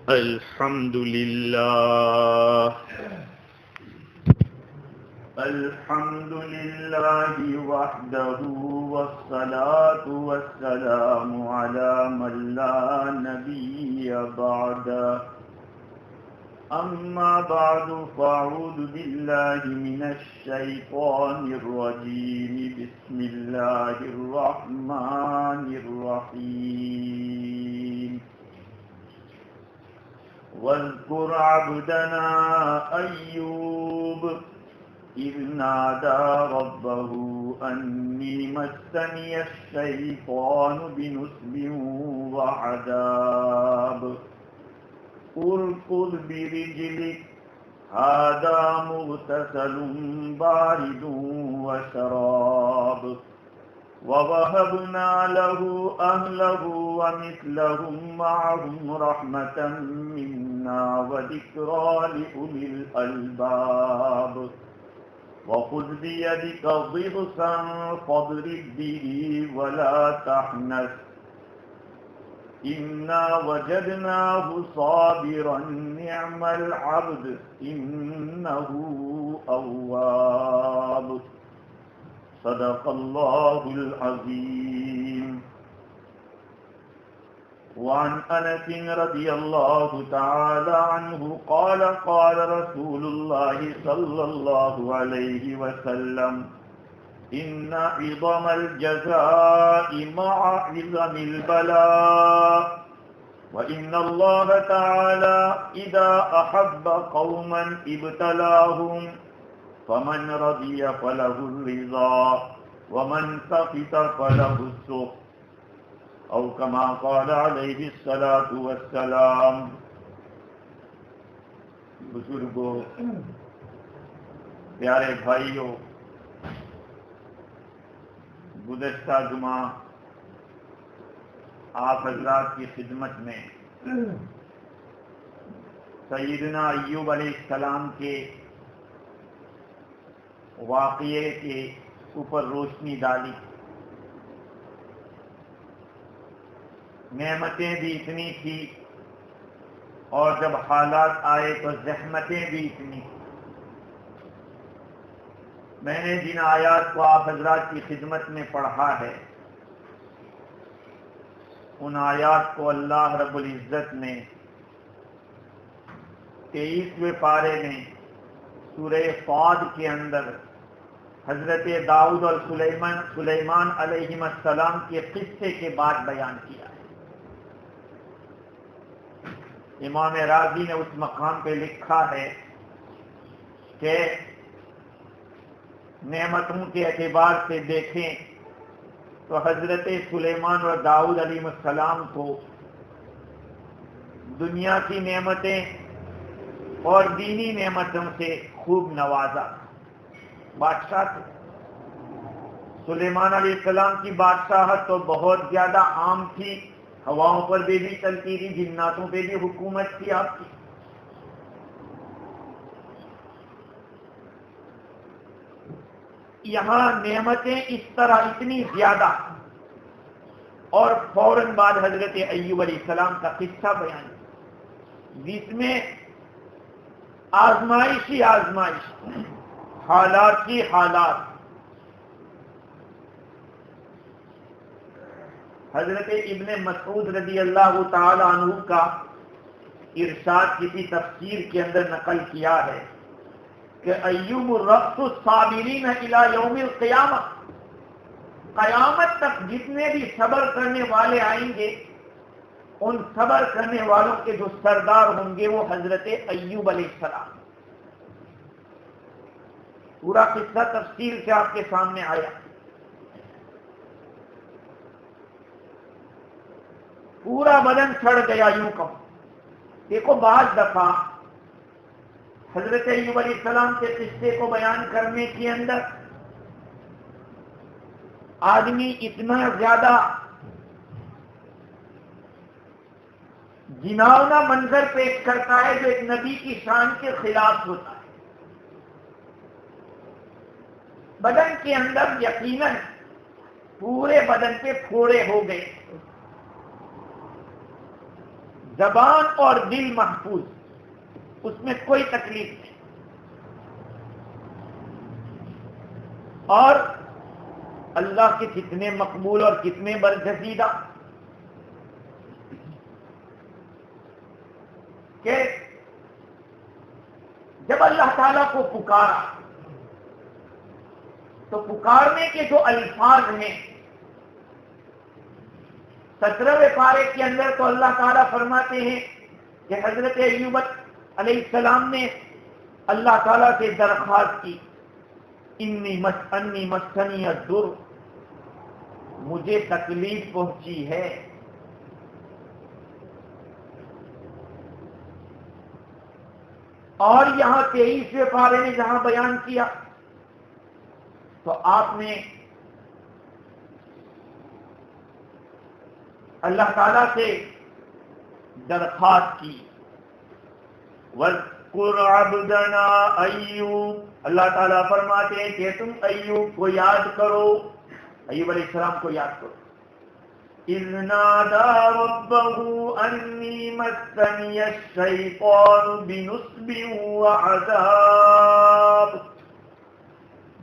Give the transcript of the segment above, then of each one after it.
الحمد لله الحمد لله وحده والصلاة والسلام على من لا نبي بعده أما بعد فأعوذ بالله من الشيطان الرجيم بسم الله الرحمن الرحيم واذكر عبدنا أيوب إذ نادى ربه أني مسني الشيطان بنصب وعذاب اركض برجلك هذا مغتسل بارد وشراب ووهبنا له أهله ومثلهم معهم رحمة منا وذكرى لأولي الألباب وخذ بيدك ضغثا فاضرب به ولا تحنث إنا وجدناه صابرا نعم العبد إنه أواب صدق الله العظيم. وعن أنس رضي الله تعالى عنه قال قال رسول الله صلى الله عليه وسلم إن عظم الجزاء مع عظم البلاء وإن الله تعالى إذا أحب قوما ابتلاهم فمن رضي فله الرضا ومن سخط فله السخط أو كما قال عليه الصلاة والسلام. بزرگوں، پیارے بھائیوں، گزشتہ جمعہ آپ حضرات کی خدمت میں سیدنا ایوب علیہ السلام کے واقعے کے اوپر روشنی ڈالی. نعمتیں بھی اتنی تھی اور جب حالات آئے تو زحمتیں بھی اتنی. میں نے جن آیات کو آپ حضرات کی خدمت میں پڑھا ہے ان آیات کو اللہ رب العزت نے 23ویں پارے میں سورہ صاد کے اندر حضرت داؤد اور سلیمان علیہ السلام کے قصے کے بعد بیان کیا ہے. امام راضی نے اس مقام پہ لکھا ہے کہ نعمتوں کے اعتبار سے دیکھیں تو حضرت سلیمان اور داؤد علیہ السلام کو دنیا کی نعمتیں اور دینی نعمتوں سے خوب نوازا. بادشاہ تھے. سلیمان علیہ السلام کی بادشاہت تو بہت زیادہ عام تھی، ہواؤں پر بھی چلتی تھی، جناتوں پہ بھی حکومت تھی آپ کی. یہاں نعمتیں اس طرح اتنی زیادہ اور فوراً بعد حضرت ایوب علیہ السلام کا قصہ بیان جس میں آزمائش ہی آزمائش، حالات کی حالات. حضرت ابن مسعود رضی اللہ تعالی عنہ کا ارشاد کسی تفسیر کے اندر نقل کیا ہے کہ ایوب رأس الصابرین الی یوم القیامہ، قیامت تک جتنے بھی صبر کرنے والے آئیں گے ان صبر کرنے والوں کے جو سردار ہوں گے وہ حضرت ایوب علیہ السلام. پورا قصہ تفصیل سے آپ کے سامنے آیا. پورا بدن سڑ گیا یوں کہو. دیکھو بعض دفعہ حضرت ایوب علیہ السلام کے قصے کو بیان کرنے کے اندر آدمی اتنا زیادہ جناؤنا منظر پیش کرتا ہے جو ایک نبی کی شان کے خلاف ہوتا ہے. بدن کے اندر یقیناً پورے بدن پہ پھوڑے ہو گئے، زبان اور دل محفوظ، اس میں کوئی تکلیف نہیں. اور اللہ کے کتنے مقبول اور کتنے برگزیدہ کہ جب اللہ تعالیٰ کو پکارا تو پکارنے کے جو الفاظ ہیں 17ویں پارے کے اندر تو اللہ تعالیٰ فرماتے ہیں کہ حضرت ایوب علیہ السلام نے اللہ تعالیٰ سے درخواست کی، انی مسنی الضر، مجھے تکلیف پہنچی ہے. اور یہاں 23ویں پارے میں جہاں بیان کیا تو آپ نے اللہ تعالیٰ سے درخواست کی، وَاذْكُرْ عَبْدَنَا ایوب، اللہ تعالیٰ فرماتے ہیں کہ تم ایوب کو یاد کرو، ایوب علیہ السلام کو یاد کرو. اِذْ نَادَى رَبَّهُ أَنِّي مَسَّنِيَ الشَّيْطَانُ بِنُصْبٍ وَعَذَابٍ،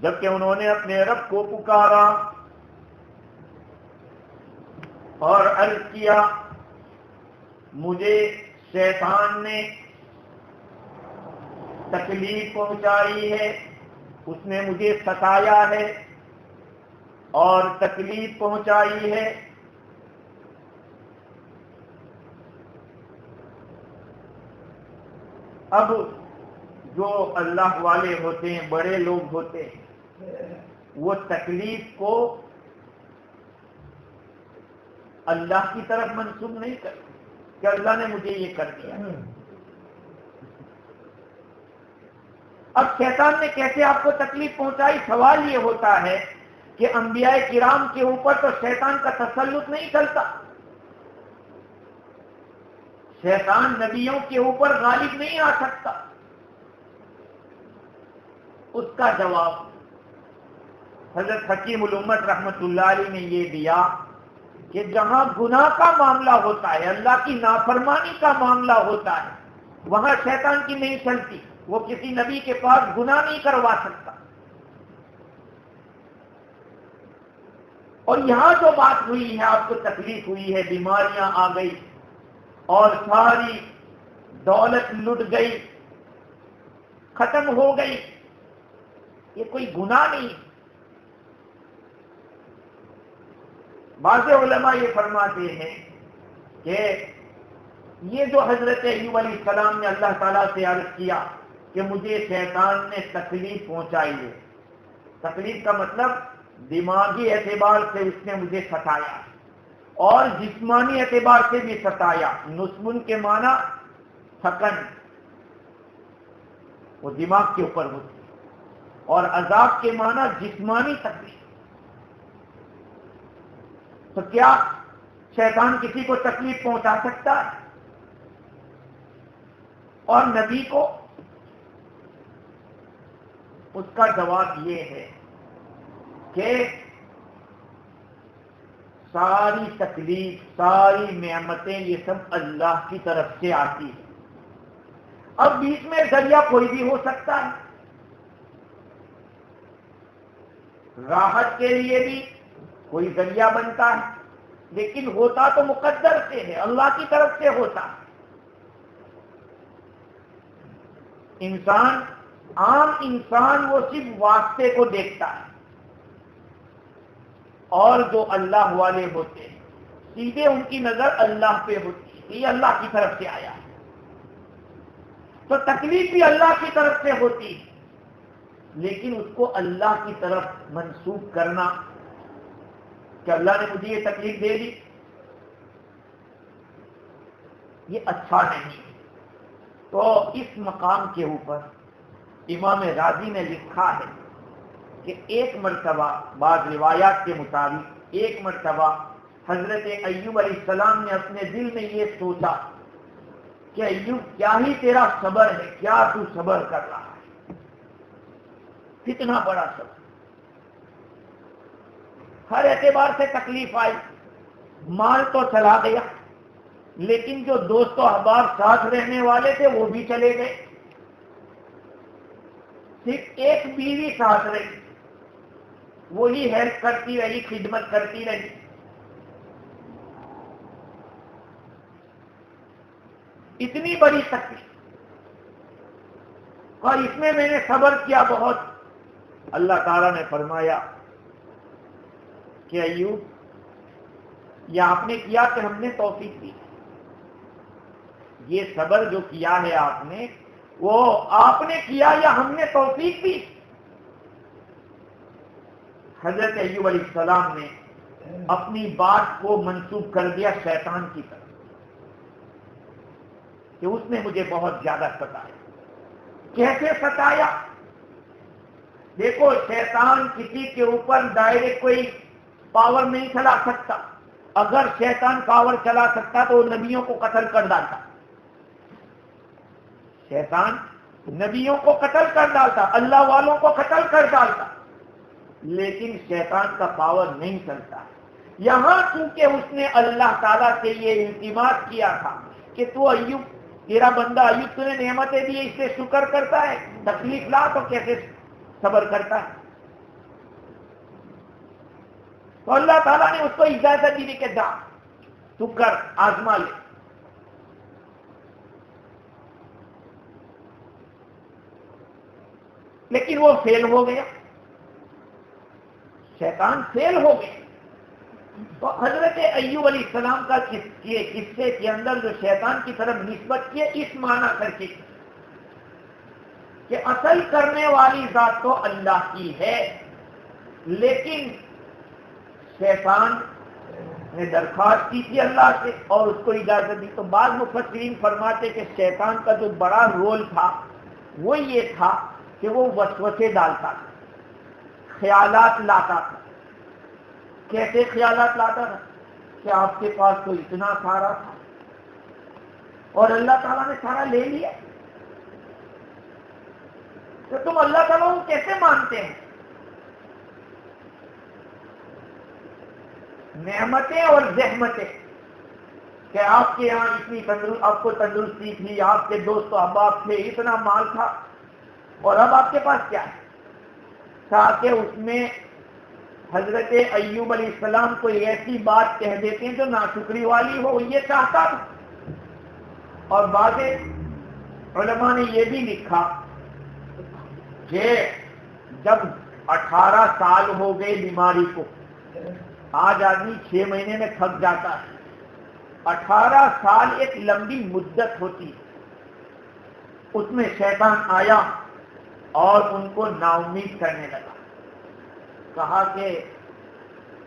جبکہ انہوں نے اپنے رب کو پکارا اور عرض کیا، مجھے شیطان نے تکلیف پہنچائی ہے، اس نے مجھے ستایا ہے اور تکلیف پہنچائی ہے. اب جو اللہ والے ہوتے ہیں، بڑے لوگ ہوتے ہیں، وہ تکلیف کو اللہ کی طرف منسوب نہیں کرتے کہ اللہ نے مجھے یہ کر دیا. اب شیطان نے کیسے آپ کو تکلیف پہنچائی؟ سوال یہ ہوتا ہے کہ انبیاء کرام کے اوپر تو شیطان کا تسلط نہیں چلتا، شیطان نبیوں کے اوپر غالب نہیں آ سکتا. اس کا جواب حضرت حکیم الامت رحمت اللہ علیہ نے یہ دیا کہ جہاں گناہ کا معاملہ ہوتا ہے، اللہ کی نافرمانی کا معاملہ ہوتا ہے، وہاں شیطان کی نہیں چلتی. وہ کسی نبی کے پاس گناہ نہیں کروا سکتا. اور یہاں جو بات ہوئی ہے، آپ کو تکلیف ہوئی ہے، بیماریاں آ گئی اور ساری دولت لٹ گئی، ختم ہو گئی، یہ کوئی گناہ نہیں. بعض علماء یہ فرماتے ہیں کہ یہ جو حضرت ایوب علیہ السلام نے اللہ تعالیٰ سے عرض کیا کہ مجھے شیطان نے تکلیف پہنچائی ہے، تکلیف کا مطلب دماغی اعتبار سے اس نے مجھے ستایا اور جسمانی اعتبار سے بھی ستایا. نصبن کے معنی تھکن، وہ دماغ کے اوپر ہوتی ہے، اور عذاب کے معنی جسمانی تکلیف. تو کیا شیطان کسی کو تکلیف پہنچا سکتا ہے؟ اور نبی کو؟ اس کا جواب یہ ہے کہ ساری تکلیف، ساری نعمتیں، یہ سب اللہ کی طرف سے آتی ہیں. اب بیچ میں ذریعہ کوئی بھی ہو سکتا ہے، راحت کے لیے بھی کوئی ذریعہ بنتا ہے، لیکن ہوتا تو مقدر سے ہے، اللہ کی طرف سے ہوتا ہے. عام انسان وہ صرف واسطے کو دیکھتا ہے، اور جو اللہ والے ہوتے ہیں سیدھے ان کی نظر اللہ پہ ہوتی ہے، یہ اللہ کی طرف سے آیا ہے. تو تکلیف بھی اللہ کی طرف سے ہوتی ہے، لیکن اس کو اللہ کی طرف منسوب کرنا کہ اللہ نے مجھے یہ تکلیف دے دی، یہ اچھا نہیں. تو اس مقام کے اوپر امام راضی نے لکھا ہے کہ ایک مرتبہ، بعض روایات کے مطابق ایک مرتبہ حضرت ایوب علیہ السلام نے اپنے دل میں یہ سوچا کہ ایوب کیا ہی تیرا صبر ہے، کیا تو صبر کر رہا ہے، کتنا بڑا صبر. ہر اعتبار سے تکلیف آئی، مال تو چلا گیا، لیکن جو دوست و احباب ساتھ رہنے والے تھے وہ بھی چلے گئے، صرف ایک بیوی ساتھ رہی، وہی ہیلپ کرتی رہی، خدمت کرتی رہی۔ اتنی بڑی تکلیف، اور اس میں نے صبر کیا بہت۔ اللہ تعالیٰ نے فرمایا کہ ایوب، یہ آپ نے کیا کہ ہم نے توفیق دی، یہ صبر جو کیا ہے آپ نے، وہ آپ نے کیا یا ہم نے توفیق دی؟ حضرت ایوب علیہ السلام نے اپنی بات کو منسوب کر دیا شیطان کی طرف کہ اس نے مجھے بہت زیادہ ستایا۔ کیسے ستایا؟ دیکھو، شیطان کسی کے اوپر ڈائریکٹ کوئی پاور نہیں چلا سکتا۔ اگر شیطان پاور چلا سکتا تو وہ نبیوں کو قتل کر ڈالتا، شیطان نبیوں کو قتل کر ڈالتا، اللہ والوں کو قتل کر ڈالتا، لیکن شیطان کا پاور نہیں چلتا۔ یہاں چونکہ اس نے اللہ تعالیٰ سے یہ التماس کیا تھا کہ تو ایوب، تیرا بندہ ایوب، تو نے نعمتیں دی، اس سے شکر کرتا ہے، تکلیف لا تو کیسے صبر کرتا ہے؟ تو اللہ تعالیٰ نے اس کو اجازت دی کہ جا تو کر، آزما لے۔ لیکن وہ فیل ہو گیا، شیطان فیل ہو گیا۔ تو حضرت ایوب علیہ السلام کا قصے کے اندر جو شیطان کی طرف نسبت کی، اس معنی کر کے کہ اصل کرنے والی ذات تو اللہ کی ہے، لیکن شیطان نے درخواست کی تھی اللہ سے اور اس کو اجازت دی۔ تو بعض مفسرین فرماتے کہ شیطان کا جو بڑا رول تھا وہ یہ تھا کہ وہ وسوسے ڈالتا تھا، خیالات لاتا تھا۔ کیسے خیالات لاتا تھا؟ کہ آپ کے پاس تو اتنا سارا تھا اور اللہ تعالیٰ نے سارا لے لیا، تو تم اللہ تعالیٰ کو کیسے مانتے ہیں؟ نعمتیں اور زحمتیں، کہ آپ کے یہاں اتنی آپ کو تندرستی تھی، آپ کے دوست و احباب تھے، اتنا مال تھا، اور اب آپ کے پاس کیا ہے؟ تاکہ اس میں حضرت ایوب علیہ السلام کو ایسی بات کہہ دیتے ہیں جو ناشکری والی ہو، یہ چاہتا تھا۔ اور بعض علماء نے یہ بھی لکھا کہ جب 18 سال ہو گئے بیماری کو، آج آدمی 6 مہینے میں تھک جاتا ہے، 18 سال ایک لمبی مدت ہوتی ہے، اس میں شیطان آیا اور ان کو نا امید کرنے لگا، کہا کہ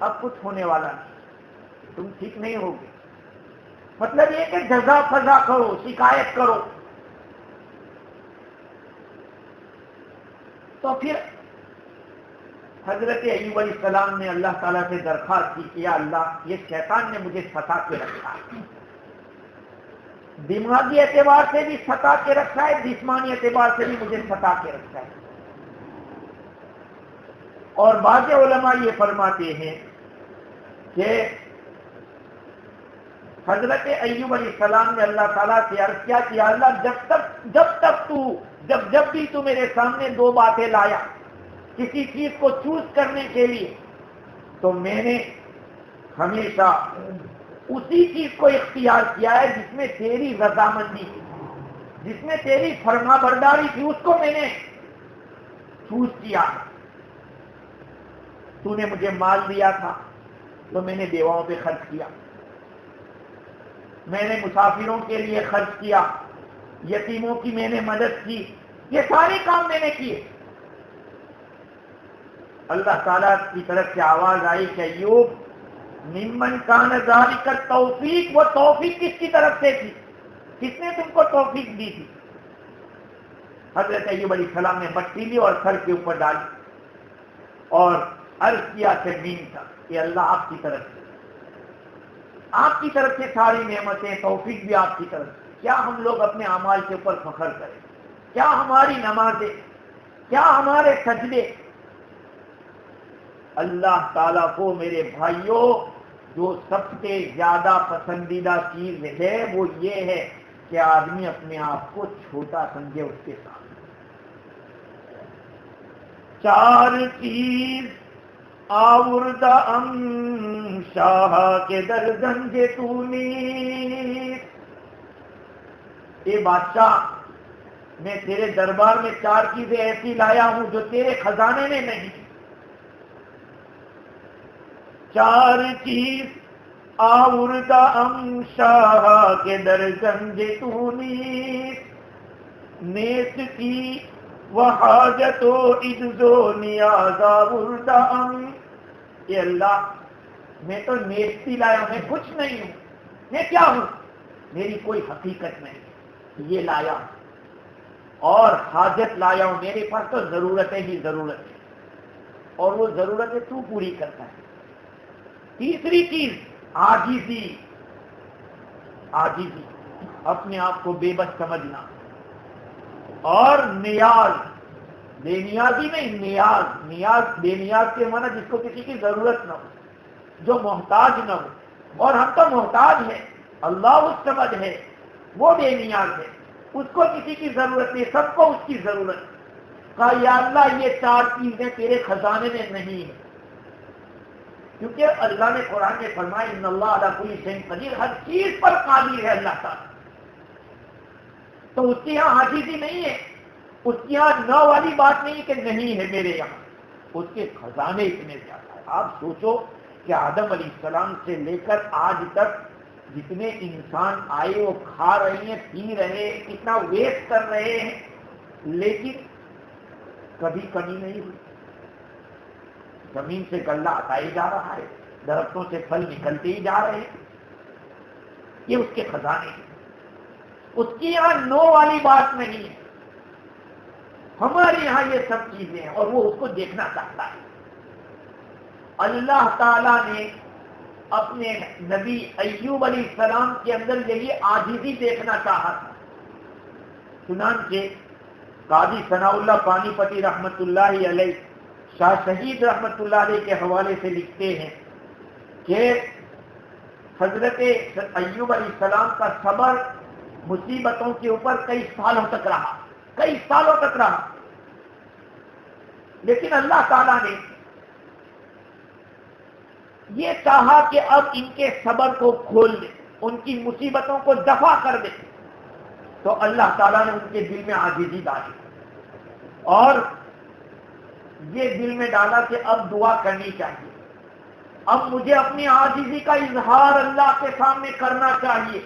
اب کچھ ہونے والا نہیں، تم ٹھیک نہیں ہوگے۔ مطلب یہ کہ جزا فضا کرو، شکایت کرو۔ تو پھر حضرت ایوب علیہ السلام نے اللہ تعالیٰ سے درخواست کی کہ یا اللہ، یہ شیطان نے مجھے ستا کے رکھا ہے، دماغی اعتبار سے بھی ستا کے رکھا ہے، جسمانی اعتبار سے بھی مجھے ستا کے رکھا ہے۔ اور بعض علماء یہ فرماتے ہیں کہ حضرت ایوب علیہ السلام نے اللہ تعالیٰ سے عرض کیا کہ اللہ، جب بھی تو میرے سامنے 2 باتیں لایا کسی چیز کو چوز کرنے کے لیے، تو میں نے ہمیشہ اسی چیز کو اختیار کیا ہے جس میں تیری رضامندی تھی، جس میں تیری فرما برداری تھی، اس کو میں نے چوز کیا۔ تو نے مجھے مال دیا تھا تو میں نے بیواؤں پہ خرچ کیا، میں نے مسافروں کے لیے خرچ کیا، یتیموں کی میں نے مدد کی، یہ سارے کام میں نے کیے۔ اللہ تعالیٰ کی طرف سے آواز آئی کہ ایوب، ممن کان ذالک التوفیق، وہ توفیق کس کی طرف سے تھی؟ کس نے تم کو توفیق دی تھی؟ حضرت ایوب علیہ السلام نے مٹی لی اور سر کے اوپر ڈالی اور عرض کیا کہ مین کا، کہ اللہ آپ کی طرف سے، آپ کی طرف سے ساری نعمتیں، توفیق بھی آپ کی طرف سے۔ کیا ہم لوگ اپنے اعمال کے اوپر فخر کریں؟ کیا ہماری نمازیں، کیا ہمارے سجدے اللہ تعالیٰ کو، میرے بھائیوں، جو سب سے زیادہ پسندیدہ چیز ہے وہ یہ ہے کہ آدمی اپنے آپ کو چھوٹا سمجھے اس کے ساتھ. 4 چیز آوردہ شاہ کے درگنج تونی. اے بادشاہ، میں تیرے دربار میں 4 چیزیں ایسی لایا ہوں جو تیرے خزانے میں نہیں. 4 چیز آوردہ شاہ کے درگنج تونی. نیت کی وحاجت و عجز و نیاز آوردہ. اے اللہ، میں تو نیستی لایا ہوں، میں کچھ نہیں ہوں. میں کیا ہوں؟ میری کوئی حقیقت نہیں. یہ لایا ہوں اور حاجت لایا ہوں. میرے پاس تو ضرورتیں ہی ضرورت ہے اور وہ ضرورتیں تو پوری کرتا ہے. تیسری چیز عاجزی. عاجزی، اپنے آپ کو بے بس سمجھنا. اور نیاز، بے نیازی نہیں، نیاز. نیاز بے نیاز کے معنی جس کو کسی کی ضرورت نہ ہو، جو محتاج نہ ہو. اور ہم تو محتاج ہیں، اللہ اس سمجھ ہے، وہ بے نیاز ہے، اس کو کسی کی ضرورت نہیں، سب کو اس کی ضرورت. کہا یا اللہ یہ 4 چیزیں تیرے خزانے میں نہیں ہیں. کیونکہ اللہ نے قرآن میں فرمایا ان اللہ علی کل شیء قدیر، ہر چیز پر قادر ہے اللہ تعالیٰ. تو اس کے یہاں عاجزی نہیں ہے، اس کے یہاں نہ والی بات نہیں کہ نہیں ہے میرے یہاں. اس کے خزانے اتنے زیادہ ہے. آپ سوچو کہ آدم علیہ السلام سے لے کر آج تک جتنے انسان آئے وہ کھا رہے ہیں، پی رہے ہیں، کتنا ویسٹ کر رہے ہیں، لیکن کبھی کمی نہیں ہوئی. زمین سے غلہ آتا ہی جا رہا ہے، درختوں سے پھل نکلتے ہی جا رہے ہیں. یہ اس کے خزانے ہیں. اس کی یہاں نو والی بات نہیں ہے. ہمارے یہاں یہ سب چیزیں ہیں اور وہ اس کو دیکھنا چاہتا ہے. اللہ تعالیٰ نے اپنے نبی ایوب علیہ السلام کے اندر یہی عاجزی دیکھنا چاہا تھا. چنانچہ قاضی ثناء اللہ پانی پتی رحمت اللہ علیہ، شاہ شہید رحمت اللہ علیہ کے حوالے سے لکھتے ہیں کہ حضرت ایوب علیہ السلام کا صبر مصیبتوں کے اوپر کئی سالوں تک رہا، کئی سالوں تک رہا. لیکن اللہ تعالیٰ نے یہ چاہا کہ اب ان کے صبر کو کھول دے، ان کی مصیبتوں کو دفع کر دے. تو اللہ تعالیٰ نے ان کے دل میں عاجزی ڈالی اور یہ دل میں ڈالا کہ اب دعا کرنی چاہیے، اب مجھے اپنی عاجزی کا اظہار اللہ کے سامنے کرنا چاہیے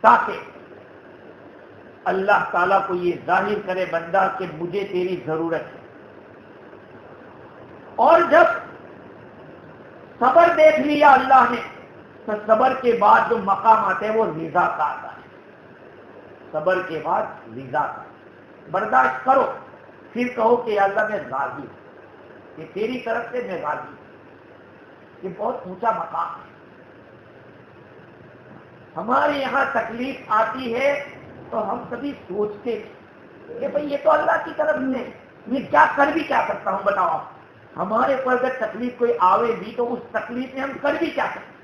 تاکہ اللہ تعالیٰ کو یہ ظاہر کرے بندہ کہ مجھے تیری ضرورت ہے. اور جب صبر دیکھ لیا اللہ نے تو صبر کے بعد جو مقام آتے ہیں وہ رضا کا آتا ہے. صبر کے بعد رضا کا، برداشت کرو، پھر کہو کہ یا اللہ میں راضی ہوں، کہ تیری طرف سے میں راضی ہوں. یہ بہت اونچا مقام ہے. ہمارے یہاں تکلیف آتی ہے تو ہم کبھی سوچتے کہ بھئی یہ تو اللہ کی طرف سے، میں کیا کر بھی کیا سکتا ہوں بتاؤ. ہمارے پر اگر تکلیف کوئی آوے بھی تو اس تکلیف میں ہم کر بھی کیا سکتے،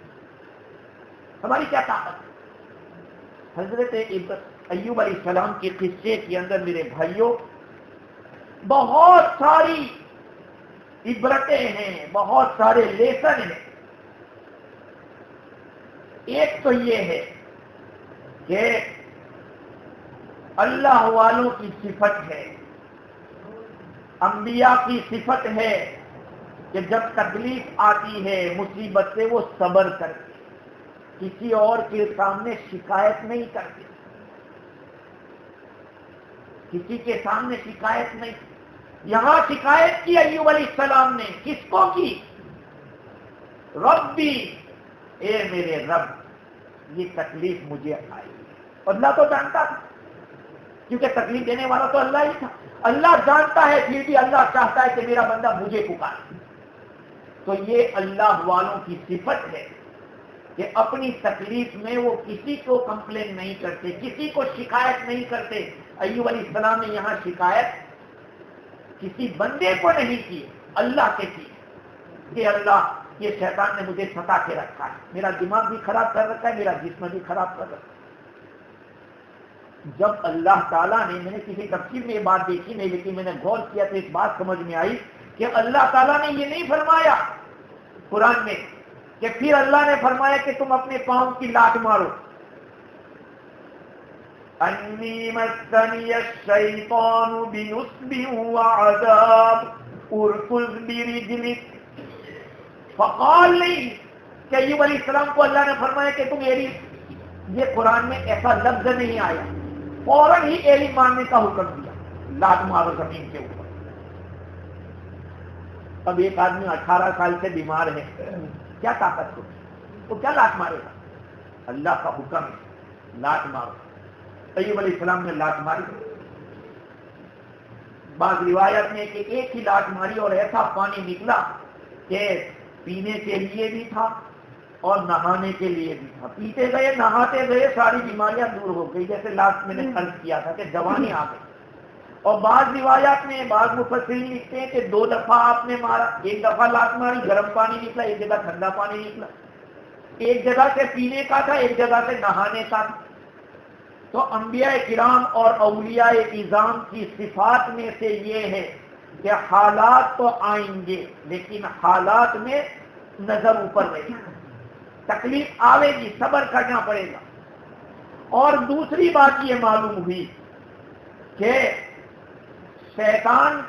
ہماری کیا طاقت ہے. حضرت ایوب علیہ السلام کے قصے کے اندر میرے بھائیوں بہت ساری عبرتیں ہیں، بہت سارے لیسن ہیں. ایک تو یہ ہے کہ اللہ والوں کی صفت ہے، انبیاء کی صفت ہے کہ جب تکلیف آتی ہے مصیبت سے وہ صبر کرتے، کسی اور کے سامنے شکایت نہیں کرتے، کسی کے سامنے شکایت نہیں. یہاں شکایت کی ایوب علیہ السلام نے، کس کو کی؟ ربی، اے میرے رب یہ تکلیف مجھے آئی. اللہ تو جانتا تھا کیونکہ تکلیف دینے والا تو اللہ ہی تھا. اللہ جانتا ہے پھر بھی اللہ چاہتا ہے کہ میرا بندہ مجھے پکارے. تو یہ اللہ والوں کی صفت ہے کہ اپنی تکلیف میں وہ کسی کو کمپلین نہیں کرتے، کسی کو شکایت نہیں کرتے. ایوب علیہ السلام نے یہاں شکایت کسی بندے کو نہیں کی، اللہ سے کی. کہ اللہ یہ شیطان نے مجھے ستا کے رکھا ہے، میرا دماغ بھی خراب کر رکھا ہے، میرا جسم بھی خراب کر رکھا ہے۔ جب اللہ تعالیٰ نے، میں نے کسی تفسیر میں یہ بات دیکھی نہیں لیکن میں نے غور کیا تو ایک بات سمجھ میں آئی کہ اللہ تعالیٰ نے یہ نہیں فرمایا قرآن میں کہ پھر اللہ نے فرمایا کہ تم اپنے پاؤں کی لات مارو، انی مسنی الشیطان بنصب وعذاب ارکض برجلک، فقال نہیں کہ ایوب علیہ السلام کو اللہ نے فرمایا کہ تم ایلی، یہ قرآن میں ایسا لفظ نہیں آیا، فوراً ہی ایلی مارنے کا حکم دیا، لات مارو زمین کے اوپر۔ اب ایک آدمی 18 سال سے بیمار ہے، کیا طاقت ہوگی، وہ کیا لات مارے گا؟ اللہ کا حکم ہے لات مارو۔ ایوب علیہ السلام نے لات ماری، بعض روایت میں کہ ایک ہی لات ماری اور ایسا پانی نکلا کہ پینے کے لیے بھی تھا اور نہانے کے لیے بھی تھا، پیتے گئے نہاتے گئے ساری بیماریاں دور ہو گئی، جیسے لاسٹ میں نے عرض کیا تھا کہ جوانی آ گئی۔ اور بعض روایات میں بعض مفسرین لکھتے ہیں کہ 2 دفعہ آپ نے مارا، ایک دفعہ لات ماری گرم پانی نکلا، ایک جگہ ٹھنڈا پانی نکلا، ایک جگہ سے پینے کا تھا ایک جگہ سے نہانے کا تھا۔ تو انبیاء کرام اور اولیاء اعظام کی صفات میں سے یہ ہے کہ حالات تو آئیں گے لیکن حالات میں نظر اوپر رہے گی، تکلیف آئے گی، صبر کرنا پڑے گا۔ اور دوسری بات یہ معلوم ہوئی کہ شیطان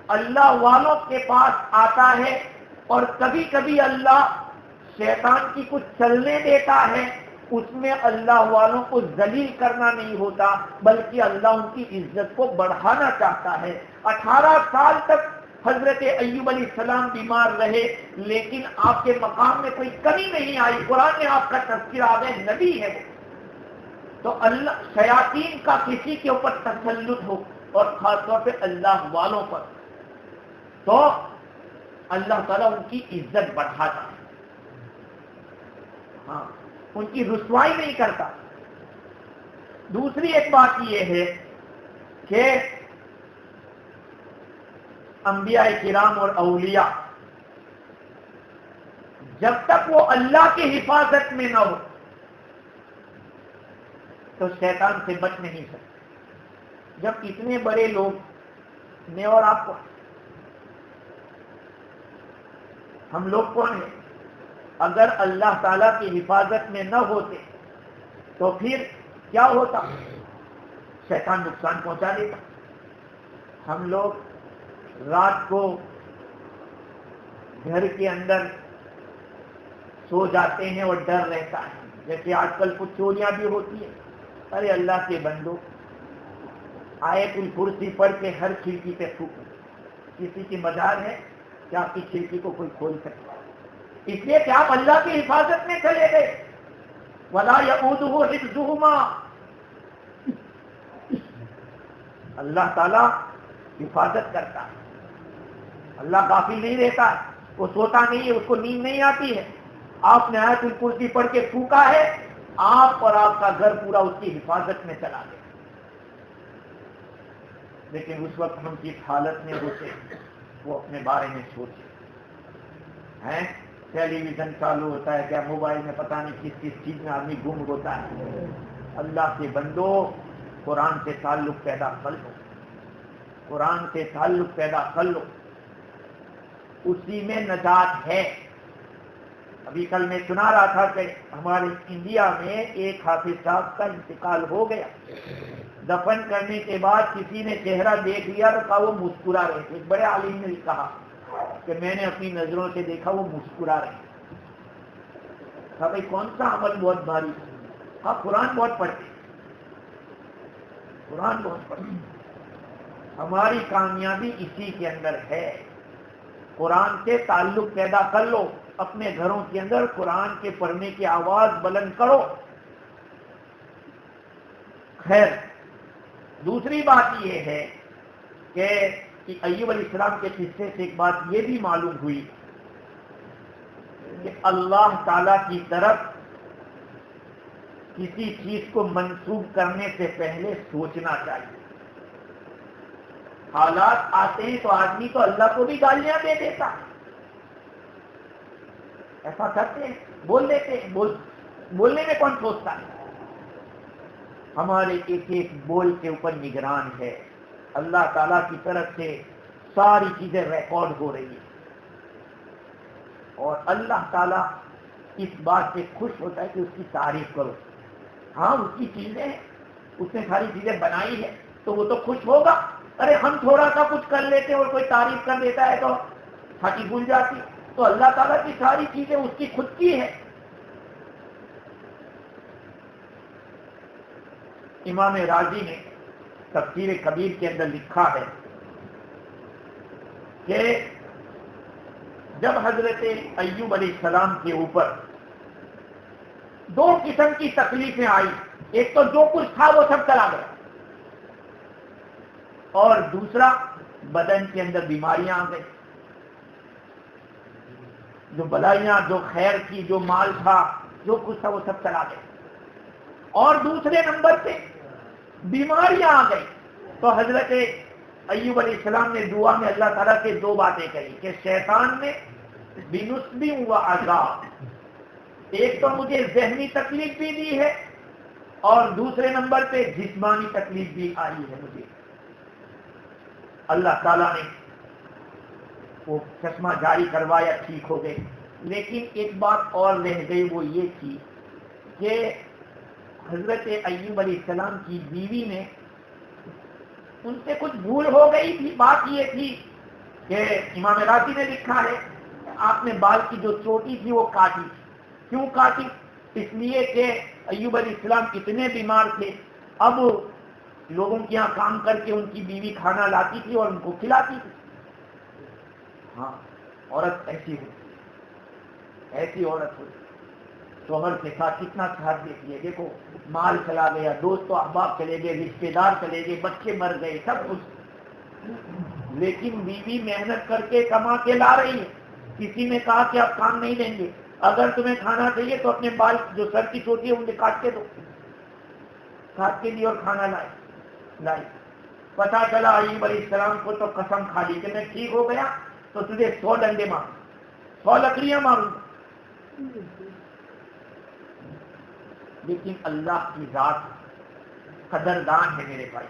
اللہ والوں کے پاس آتا ہے اور کبھی کبھی اللہ شیطان کی کچھ چلنے دیتا ہے، اس میں اللہ والوں کو ذلیل کرنا نہیں ہوتا بلکہ اللہ ان کی عزت کو بڑھانا چاہتا ہے۔ 18 سال تک حضرت ایوب علیہ السلام بیمار رہے لیکن آپ کے مقام میں کوئی کمی نہیں آئی، قرآن میں آپ کا تذکرہ آ گیا، نبی ہے وہ۔ تو اللہ شیاطین کا کسی کے اوپر تسلط ہو اور خاص طور پہ اللہ والوں پر تو اللہ تعالیٰ ان کی عزت بڑھاتا ہے، ہاں ان کی رسوائی نہیں کرتا۔ دوسری ایک بات یہ ہے کہ انبیاء کرام اور اولیاء جب تک وہ اللہ کی حفاظت میں نہ ہو تو شیطان سے بچ نہیں سکتے۔ جب اتنے بڑے لوگ میں اور آپ کو، ہم لوگ کون ہیں، اگر اللہ تعالیٰ کی حفاظت میں نہ ہوتے تو پھر کیا ہوتا؟ شیطان نقصان پہنچا دیتا۔ ہم لوگ رات کو گھر کے اندر سو جاتے ہیں اور ڈر رہتا ہے، جیسے آج کل کچھ چوریاں بھی ہوتی ہیں۔ ارے اللہ کے بندو، آیت الکرسی پڑھ کے ہر کھڑکی پہ تھوکو، کسی کی مجال ہے کہ آپ کی کھڑکی کو کوئی کھول سکتا ہے؟ اس لیے کہ آپ اللہ کی حفاظت میں چلے گئے۔ وَلَا يَئُودُهُ حِفْظُهُمَا، اللہ تعالیٰ حفاظت کرتا ہے، اللہ غافل نہیں رہتا ہے، وہ سوتا نہیں ہے، اس کو نیند نہیں آتی ہے۔ آپ نے آیت الکرسی پڑھ کے پھونکا ہے، آپ اور آپ کا گھر پورا اس کی حفاظت میں چلا گیا۔ لیکن اس وقت ہم جس حالت میں ہوتے وہ اپنے بارے میں سوچے ہیں، ٹیلی ویژن چالو ہوتا ہے کیا، موبائل میں پتہ نہیں کس کس چیز میں آدمی گم ہوتا ہے۔ اللہ کے بندو، قرآن سے تعلق پیدا کر لو، قرآن سے تعلق پیدا کر لو، اسی میں نجات ہے۔ ابھی کل میں سنا رہا تھا کہ ہمارے انڈیا میں ایک حافظ صاحب کا انتقال ہو گیا، دفن کرنے کے بعد کسی نے چہرہ دیکھ لیا تو کہا وہ مسکرا رہے تھے۔ ایک بڑے عالم نے کہا کہ میں نے اپنی نظروں سے دیکھا وہ مسکرا رہے ہیں۔ کہا بھائی کون سا عمل بہت بھاری؟ ہاں قرآن بہت پڑھتے، قرآن بہت پڑھتے۔ ہماری کامیابی اسی کے اندر ہے، قرآن سے تعلق پیدا کر لو، اپنے گھروں کے اندر قرآن کے پڑھنے کی آواز بلند کرو۔ خیر، دوسری بات یہ ہے کہ ایوب علیہ السلام کے قصے سے ایک بات یہ بھی معلوم ہوئی کہ اللہ تعالی کی طرف کسی چیز کو منسوب کرنے سے پہلے سوچنا چاہیے۔ حالات آتے ہیں تو آدمی تو اللہ کو بھی گالیاں دے دیتا ہے، ایسا کرتے ہیں، بول دیتے ہیں، بولنے میں کون سوچتا ہے؟ ہمارے ایک ایک بول کے اوپر نگران ہے، اللہ تعالیٰ کی طرف سے ساری چیزیں ریکارڈ ہو رہی ہیں، اور اللہ تعالیٰ اس بات سے خوش ہوتا ہے کہ اس کی تعریف کرو. ہاں اس کی چیزیں ہیں، اس نے ساری چیزیں بنائی ہے تو وہ تو خوش ہوگا. ارے ہم تھوڑا سا کچھ کر لیتے اور کوئی تعریف کر دیتا ہے تو پھٹی بھول جاتی. تو اللہ تعالیٰ کی ساری چیزیں اس کی خود کی ہے. امام راضی نے تفسیر کبیر کے اندر لکھا ہے کہ جب حضرت ایوب علیہ السلام کے اوپر دو قسم کی تکلیفیں آئی، ایک تو جو کچھ تھا وہ سب چلا گیا، اور دوسرا بدن کے اندر بیماریاں آ گئی. جو بلائیاں، جو خیر تھی، جو مال تھا، جو کچھ تھا وہ سب چلا گیا. اور دوسرے نمبر پہ بیماریاں آ گئی. تو حضرت ایوب علیہ السلام نے دعا میں اللہ تعالیٰ سے دو باتیں کہی کہ شیطان نے بنسبی و عذاب، ایک تو مجھے ذہنی تکلیف بھی دی ہے اور دوسرے نمبر پہ جسمانی تکلیف بھی آئی ہے مجھے. اللہ تعالیٰ نے وہ چشمہ جاری کروایا، ٹھیک ہو گئے. لیکن ایک بات اور رہ گئی، وہ یہ تھی کہ حضرت ایوب علیہ السلام کی بیوی نے ان سے کچھ بھول ہو گئی تھی. بات یہ تھی کہ امام راضی نے لکھا ہے آپ نے بال کی جو چوٹی تھی وہ کاٹی. کیوں کاٹی؟ اس لیے کہ ایوب علیہ السلام اتنے بیمار تھے، اب لوگوں کے یہاں کام کر کے ان کی بیوی کھانا لاتی تھی اور ان کو کھلاتی تھی. ہاں عورت ایسی ہوتی، ایسی عورت ہوتی. شوہر کے ساتھ کتنا ساتھ دیتی ہے. دیکھو مال چلا گیا، دوست و احباب چلے گئے، رشتے دار چلے گئے، بچے مر گئے، سب کچھ، لیکن بیوی محنت کر کے کما کے لا رہی ہے. کسی نے کہا کہ آپ کام نہیں دیں گے، اگر تمہیں کھانا چاہیے تو اپنے بال جو سر کی چوٹی ہے ان کے کاٹ کے دو. کاٹ کے لیے اور کھانا لائی. پتا چلا ایوب علیہ السلام کو تو قسم کھا لی کہ میں ٹھیک ہو گیا تو تجھے 100 ڈنڈے ماروں، 100 لکڑیاں ماروں. لیکن اللہ کی ذات قدردان ہے میرے بھائی.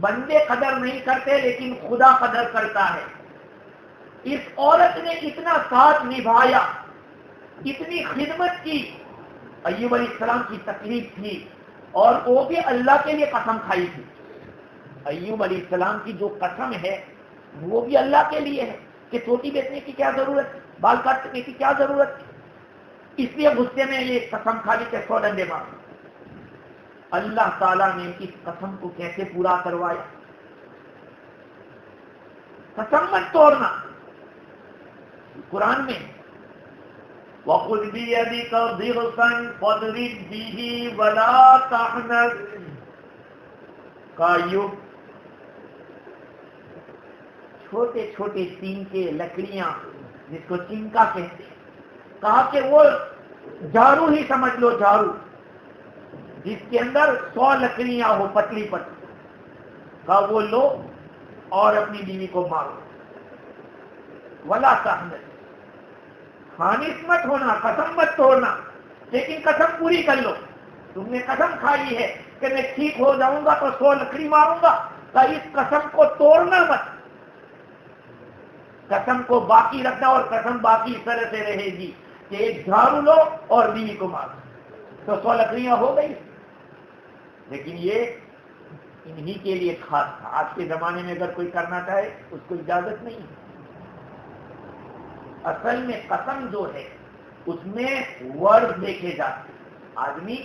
بندے قدر نہیں کرتے لیکن خدا قدر کرتا ہے. اس عورت نے اتنا ساتھ نبھایا، اتنی خدمت کی. ایوب علیہ السلام کی تکلیف تھی اور وہ بھی اللہ کے لیے قسم کھائی تھی. ایوب علیہ السلام کی جو قسم ہے وہ بھی اللہ کے لیے ہے کہ چوٹی بیچنے کی کیا ضرورت، بال کاٹنے کی کیا ضرورت. اس لیے غصے میں یہ قسم کھا لی کہ 100 ڈنڈے مار. اللہ تعالیٰ نے اس قسم کو کیسے پورا کروایا. قسم مت توڑنا. قرآن میں وَخُذْ بِيَدِكَ ضِغْثًا فَاضْرِبْ بِهِ وَلَا تَحْنَثْ. کایوب چھوٹے چھوٹے چینکے لکڑیاں جس کو چینکا کہتے ہیں، کہا کہ وہ جھاڑو ہی سمجھ لو، جھاڑو جس کے اندر 100 لکڑیاں ہو پتلی پتلی، کہا وہ لو اور اپنی بیوی کو مارو. ولا تحنث، خانث مت ہونا، قسم مت توڑنا، لیکن قسم پوری کر لو. تم نے قسم کھائی ہے کہ میں ٹھیک ہو جاؤں گا تو 100 لکڑی ماروں گا، تو اس قسم کو توڑنا مت. قسم کو باقی رکھنا، اور قسم باقی اس طرح سے رہے گی کہ ایک جھاڑو لو اور بیوی کو مارو تو 100 لکڑیاں ہو گئی. لیکن یہ انہی کے لیے خاص تھا. آج کے زمانے میں اگر کوئی کرنا چاہے اس کو اجازت نہیں ہے. اصل میں قسم جو ہے اس میں ورڈ دیکھے جاتے ہیں. آدمی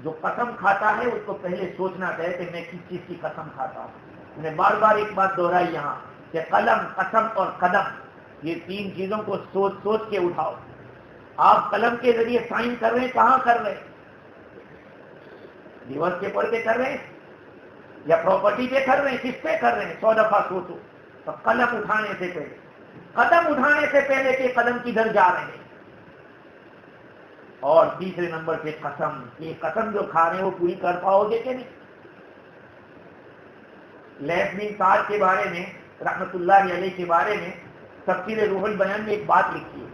جو قسم کھاتا ہے اس کو پہلے سوچنا چاہیے کہ میں کس چیز کی قسم کھاتا ہوں. میں نے بار بار ایک بات دہرائی یہاں کہ قلم، قسم اور قدم، یہ 3 چیزوں کو سوچ سوچ کے اٹھاؤ. آپ قلم کے ذریعے سائن کر رہے ہیں، کہاں کر رہے ہیں؟ ڈیورس پیپر پہ کر رہے ہیں یا پراپرٹی پہ کر رہے ہیں؟ کس پہ کر رہے ہیں؟ 100 دفعہ سوچو. تو قلم اٹھانے سے پہلے، قدم اٹھانے سے پہلے کہ قدم کدھر جا رہے ہیں. اور تیسرے نمبر پہ قسم، یہ قسم جو کھا رہے ہیں وہ پوری کر پاؤ گے کہ نہیں. لیث بن سعد کے بارے میں رحمت اللہ علیہ کے بارے میں تفسیر روح البیان میں ایک بات لکھی ہے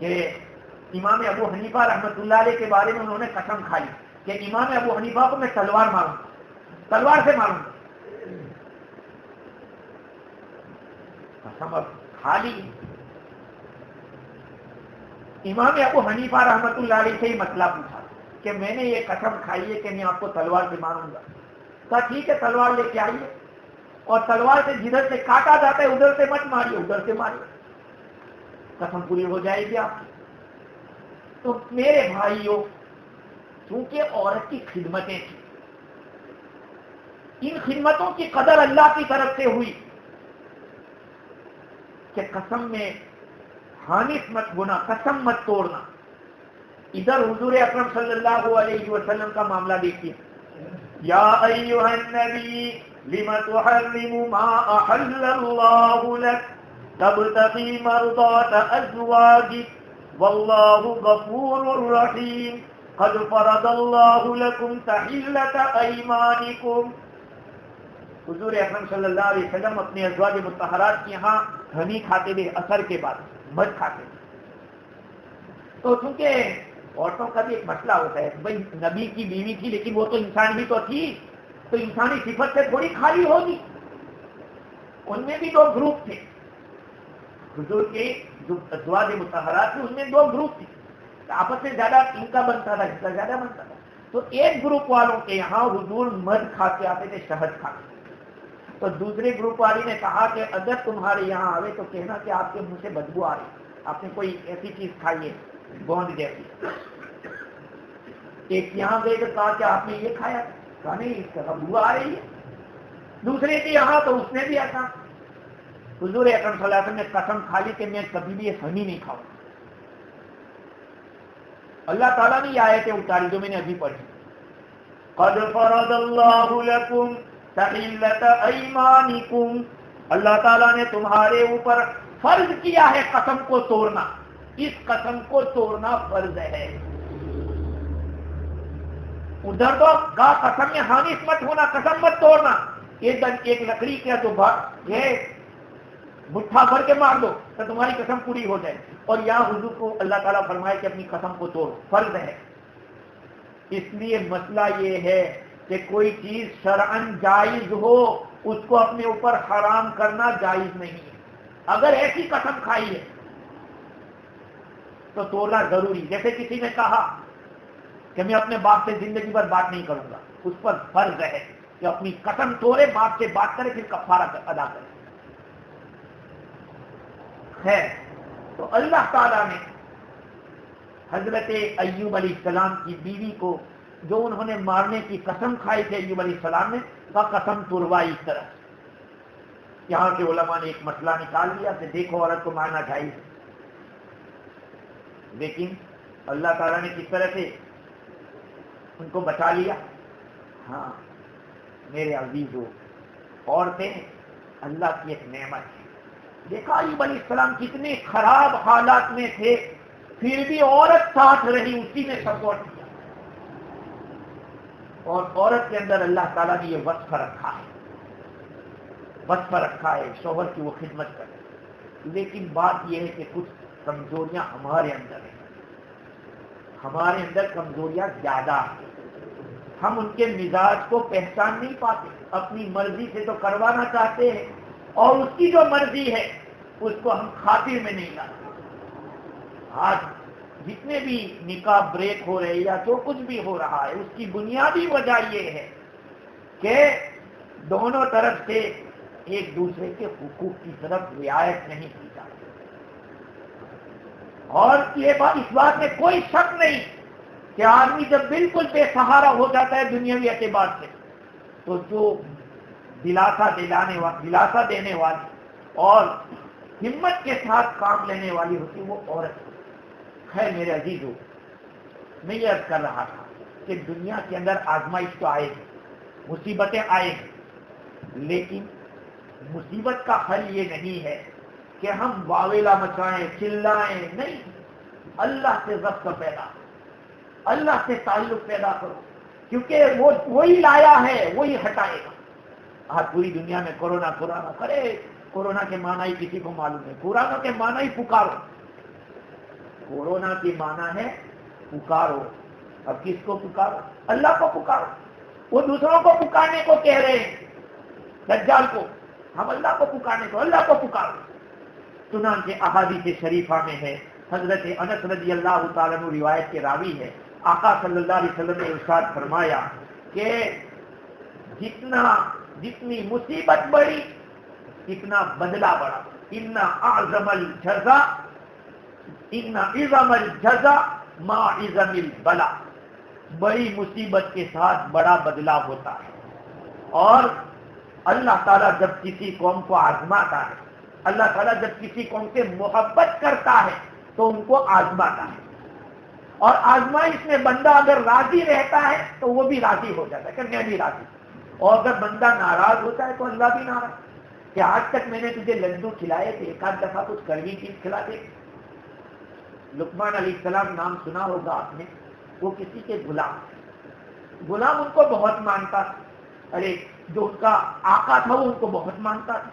کہ امام ابو حنیفہ رحمۃ اللہ علیہ کے بارے میں انہوں نے قسم کھائی کہ امام ابو حنیفہ کو میں تلوار ماروں گا، تلوار سے ماروں گا. قسم اب کھا لی. امام ابو حنیفہ رحمۃ اللہ علیہ سے ہی مسئلہ پوچھا کہ میں نے یہ قسم کھائی ہے کہ میں آپ کو تلوار سے ماروں گا. کہا ٹھیک ہے تلوار لے کے آئیے، اور تلوار سے جدھر سے کاٹا جاتا ہے ادھر سے مت ماریے، ادھر سے ماریے، قسم پوری ہو جائے گی آپ کی. تو میرے بھائیوں، چونکہ عورت کی خدمتیں تھیں، ان خدمتوں کی قدر اللہ کی طرف سے ہوئی کہ قسم میں حانف مت ہونا، قسم مت توڑنا. ادھر حضور اکرم صلی اللہ علیہ وسلم کا معاملہ دیکھیے. یا ایھا النبی لم تحرم ما احل اللہ لک تبتغی مرضات ازواجک واللہ غفور رحیم قد فرض اللہ لکم تحلۃ ایمانکم. حضور اکرم صلی اللہ علیہ وسلم اپنے ازواج مطہرات کے یہاں ہنی کھاتے تھے، اثر کے بعد مد کھاتے تھے. تو چونکہ عورتوں کا بھی ایک مسئلہ ہوتا ہے، بھائی نبی کی بیوی تھی لیکن وہ تو انسان بھی تو تھی، تو انسانی صفت سے تھوڑی خالی ہوگی. ان میں بھی دو گروپ تھے. حضور کے جو ازواج مطہرات تھے ان میں دو گروپ تھے، آپس میں زیادہ ان کا بنتا تھا، اس کا زیادہ بنتا تھا. تو ایک گروپ والوں کے یہاں حضور مد کھا کے آتے تھے، شہد کھا کے. تو دوسرے گروپ والی نے کہا کہ اگر تمہارے یہاں آئے تو کہنا کہ آپ کے منہ سے بدبو آ رہی، آپ نے کوئی ایسی چیز کھائی ہے گوند جیسی. ایک یہاں گئے تو کہا کہ آپ نے یہ کھایا، کہا نہیں اس کا بدبو آ رہی ہے. دوسرے کے یہاں تو اس نے بھی ایسا. حضور اکرم صلی اللہ علیہ وسلم نے قسم کھا لی کہ میں کبھی بھی یہ ہنی نہیں کھاؤں. اللہ تعالیٰ نے یہ آیتیں اتاری جو میں نے ابھی پڑھی. قد فرض اللہ لکم تحلۃ ایمانکم، اللہ تعالیٰ نے تمہارے اوپر فرض کیا ہے قسم کو توڑنا. اس قسم کو توڑنا فرض ہے. ادھر تو کہا قسم میں حانف مت ہونا، قسم مت توڑنا. ایک لکڑی کا جو یہ مٹھا بھر کے مار دو تو تمہاری قسم پوری ہو جائے. اور یہاں حضور کو اللہ تعالیٰ فرمائے کہ اپنی قسم کو توڑ، فرض ہے. اس لیے مسئلہ یہ ہے کہ کوئی چیز شرعاً جائز ہو اس کو اپنے اوپر حرام کرنا جائز نہیں ہے. اگر ایسی قسم کھائی ہے تو توڑنا ضروری. جیسے کسی نے کہا کہ میں اپنے باپ سے زندگی بھر بات نہیں کروں گا، اس پر فرض ہے کہ اپنی قسم توڑے، باپ سے بات کرے، پھر کفارہ ادا کرے. خیر، تو اللہ تعالیٰ نے حضرت ایوب علیہ السلام کی بیوی کو جو انہوں نے مارنے کی قسم کھائی تھی، ایوب علیہ السلام نے کا قسم توڑوائی. اس طرح یہاں کے علماء نے ایک مسئلہ نکال لیا کہ دیکھو عورت کو مارنا جائز ہے، لیکن اللہ تعالیٰ نے کس طرح سے ان کو بچا لیا. ہاں میرے عزیزو، عورتیں اللہ کی ایک نعمت ہے. دیکھا ایوب علیہ السلام کتنے خراب حالات میں تھے، پھر بھی عورت ساتھ رہی، اسی نے سپورٹ کیا. اور عورت کے اندر اللہ تعالیٰ نے یہ وصف رکھا ہے، وصف رکھا ہے شوہر کی وہ خدمت کرے. لیکن بات یہ ہے کہ کچھ کمزوریاں ہمارے اندر ہیں، ہمارے اندر کمزوریاں زیادہ ہیں. ہم ان کے مزاج کو پہچان نہیں پاتے، اپنی مرضی سے تو کروانا چاہتے ہیں اور اس کی جو مرضی ہے اس کو ہم خاطر میں نہیں لاتے. آج جتنے بھی نکاح بریک ہو رہے یا جو کچھ بھی ہو رہا ہے، اس کی بنیادی وجہ یہ ہے کہ دونوں طرف سے ایک دوسرے کے حقوق کی طرف رعایت نہیں کی جاتی. اور یہ بات، اس بات میں کوئی شک نہیں کہ آدمی جب بالکل بے سہارا ہو جاتا ہے دنیاوی اعتبار سے، تو جو دلاسا دینے والی اور ہمت کے ساتھ کام لینے والی ہوتی ہے وہ عورت. خیر میرے عزیزو، میں یہ عرض کر رہا تھا کہ دنیا کے اندر آزمائش تو آئے گی، مصیبتیں آئے گی، لیکن مصیبت کا حل یہ نہیں ہے کہ ہم واویلا مچائیں، چلائیں. نہیں، اللہ سے ربط پیدا کرو، اللہ سے تعلق پیدا کرو، کیونکہ وہ وہی لایا ہے وہی ہٹائے گا. آج پوری دنیا میں کورونا کرے، کورونا کے معنی ہی کسی کو معلوم ہے. کورونا کے معنی ہی پکارو. کورونا کی معنی ہے پکارو. اب کس کو پکارو؟ اللہ کو پکارو. وہ دوسروں کو پکارنے کو کہہ رہے ہیں دجال کو، ہم اللہ کو پکارنے کو، اللہ کو پکارو. چنانچہ احادیث شریفہ میں ہے، حضرت انس رضی اللہ تعالیٰ عنہ روایت کے راوی ہے، آقا صلی اللہ علیہ وسلم نے ارشاد فرمایا کہ جتنی مصیبت بڑی اتنا بدلہ بڑا. ان اعظم الجزا ما عظم البلا. بڑی مصیبت کے ساتھ بڑا بدلہ ہوتا ہے. اور اللہ تعالیٰ جب کسی قوم کو آزماتا ہے، اللہ تعالیٰ جب کسی قوم سے محبت کرتا ہے تو ان کو آزماتا ہے. اور آزمائش میں بندہ اگر راضی رہتا ہے تو وہ بھی راضی ہو جاتا ہے کہ میں بھی راضی. اور اگر بندہ ناراض ہوتا ہے تو اللہ بھی ناراض. کہ آج تک میں نے تجھے لڈو کھلائے تھے، ایک آدھ دفعہ کچھ کڑوی چیز کھلاتے. لقمان علیہ السلام نام سنا ہوگا آپ نے، وہ کسی کے غلام ان کو بہت مانتا تھا. ارے جو ان کا آقا تھا وہ ان کو بہت مانتا تھا.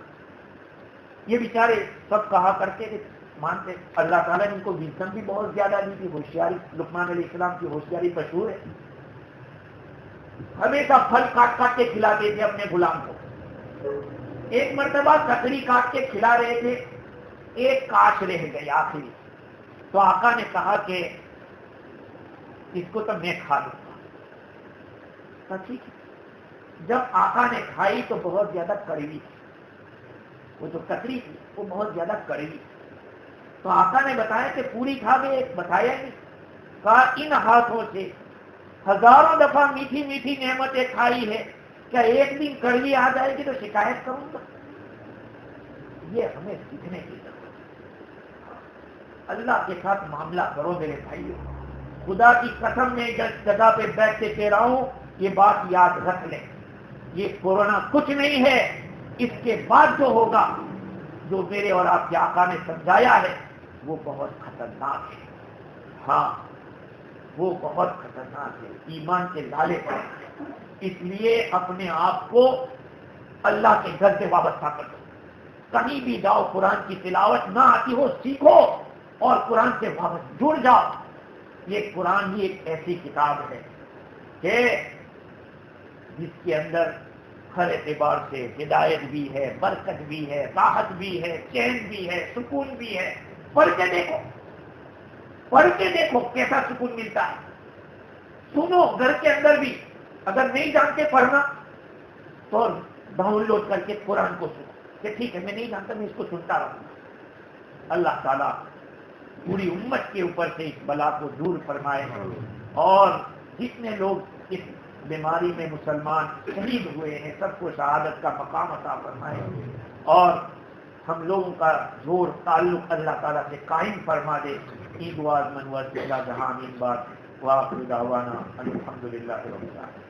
یہ بیچارے سب کہا کرتے تھے مانتے. اللہ تعالیٰ نے ان کو وزڈم بھی بہت زیادہ دی تھی. ہوشیاری لقمان علیہ السلام کی ہوشیاری مشہور ہے. ہمیشہ پھل کاٹ کاٹ کے کھلاتے تھے اپنے غلام کو. ایک مرتبہ ککڑی کاٹ کے کھلا رہے تھے، ایک کاش رہ گئی آخری. تو آقا نے کہا کہ اس کو تو میں کھا لوں گا. ٹھیک ہے. جب آقا نے کھائی تو بہت زیادہ کڑوی تھی. وہ جو ککڑی تھی وہ بہت زیادہ کڑوی تھی. تو آقا نے بتایا کہ پوری کھا گئے؟ بتایا نہیں. کہا ان ہاتھوں سے ہزاروں دفعہ میٹھی میٹھی نعمتیں کھائی ہے، کیا ایک دن کڑوی آ جائے گی تو شکایت کروں گا؟ یہ ہمیں سیکھنے کی ضرورت ہے. اللہ کے ساتھ معاملہ کرو میرے بھائیو. خدا کی قسم میں جس جگہ پہ بیٹھ کے کہہ رہا ہوں یہ بات یاد رکھ لیں، یہ کورونا کچھ نہیں ہے. اس کے بعد جو ہوگا، جو میرے اور آپ کے آقا نے سمجھایا ہے، وہ بہت خطرناک ہے. ہاں وہ بہت خطرناک ہے. ایمان کے لالے پر. اس لیے اپنے آپ کو اللہ کے گھر سے وابستہ کر دو. کہیں بھی جاؤ قرآن کی تلاوت نہ آتی ہو سیکھو اور قرآن سے وابستہ جڑ جاؤ. یہ قرآن ہی ایک ایسی کتاب ہے کہ جس کے اندر ہر اعتبار سے ہدایت بھی ہے، برکت بھی ہے، راحت بھی ہے، چین بھی ہے، سکون بھی ہے. پڑھ کے دیکھو کیسا سکون ملتا ہے. سنو گھر کے اندر بھی. اگر نہیں جانتے پڑھنا تو ڈاؤن لوڈ کر کے قرآن کو سنو کہ ٹھیک ہے میں نہیں جانتا، میں اس کو سنتا رہوں گا. اللہ تعالیٰ پوری امت کے اوپر سے اس بلا کو دور فرمائے. اور جتنے لوگ اس بیماری میں مسلمان شہید ہوئے ہیں سب کو شہادت کا مقام عطا فرمائے. اور ہم لوگوں کا زور تعلق اللہ تعالیٰ سے قائم فرما دے. عید واز منور اللہ جہاں امین بات. واخر دعوانا الحمدللہ رب العالمین.